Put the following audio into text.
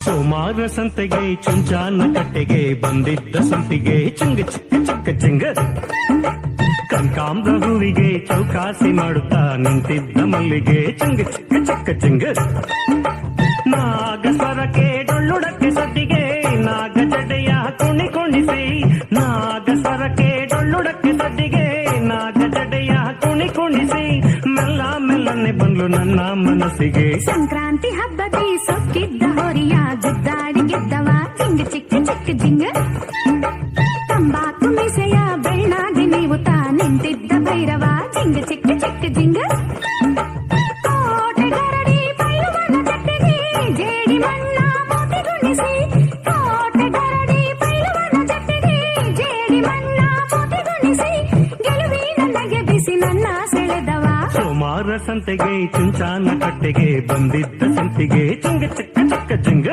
ಸೋಮಾರ ಸಂತೆಗೆ ಚುಂಚಾನ ಕಟ್ಟೆಗೆ ಬಂದಿದ್ದ ಸಂಪಿಗೆ ಚುಂಗ ಚಿಕ್ಕ ಚಿಕ್ಕ ಚಿಂಗ ಕನಕಾಂಬ್ರ ಹೂವಿಗೆ ಚೌಕಾಸಿ ಮಾಡುತ್ತಾ ನಿಂತಿದ್ದ ಮಲ್ಲಿಗೆ ಚುಂಗ ಚಿಕ್ಕ ಚಿಕ್ಕ ಚಿಂಗ ನಾಗಸ್ವರಕ್ಕೆ ಡೊಳ್ಳುಡಕ್ಕೆ ಸದ್ದಿಗೆ ನಾಗ ಜಡೆಯ ಕುಣಿಸಿ ನಾಗಸ್ವರಕ್ಕೆ ಡೊಳ್ಳುಡಕ್ಕೆ ಸದ್ದಿಗೆ ನಾಗ ಜಡೆಯ ಕುಣಿಸಿ ಮೆಲ್ಲ ಮೆಲ್ಲನೆ ಬಂದ್ಲು ನನ್ನ ಮನಸ್ಸಿಗೆ ಸಂಕ್ರಾಂತಿ ಹಬ್ಬದಿ ಸೊಕ್ಕಿದ್ದ ಹೊರಿಯ ಗುದ್ದಾಡಿ ಗೆದ್ದವ ಚಿಂಗ ಚಿಕ್ಕ ಚಿಕ್ಕ ಜಿಂಗ ತಂಬಾಕು ಮೀಸೆಯ ಬೆಳ್ಳಾಗಿ ನೀವು ತಾ ನಿಂತಿದ್ದ ಭೈರವ ಚಿಂಗ ಚಿಕ್ಕ ಚಿಕ್ಕ ಜಿಂಗ ಕೋಟೆ ಗರಡಿ ಬೈಲುವನ ಜಟ್ಟಿಗೆ ಜೇಡಿ ಮಣ್ಣ ಮೋತಿಗುಣಿಸಿ ಕೋಟೆ ಗರಡಿ ಬೈಲುವನ ಜಟ್ಟಿಗೆ ಜೇಡಿ ಮಣ್ಣ ಮೋತಿಗುಣಿಸಿ ಗೆಲುವಿನ ನಗೆ ಬಿಸಿ ನನ್ನ ಸೆಳೆದವ ಸೋಮಾರ ಸಂತೆಗೆ ಚುಂಚಾನ ಕಟ್ಟೆಗೆ ಬಂದಿದ್ದ ಸಂಪಿಗೆ ಚುಂಗ ಚಿಕ್ಕ ಚಿಕ್ಕ ಜಿಂಗ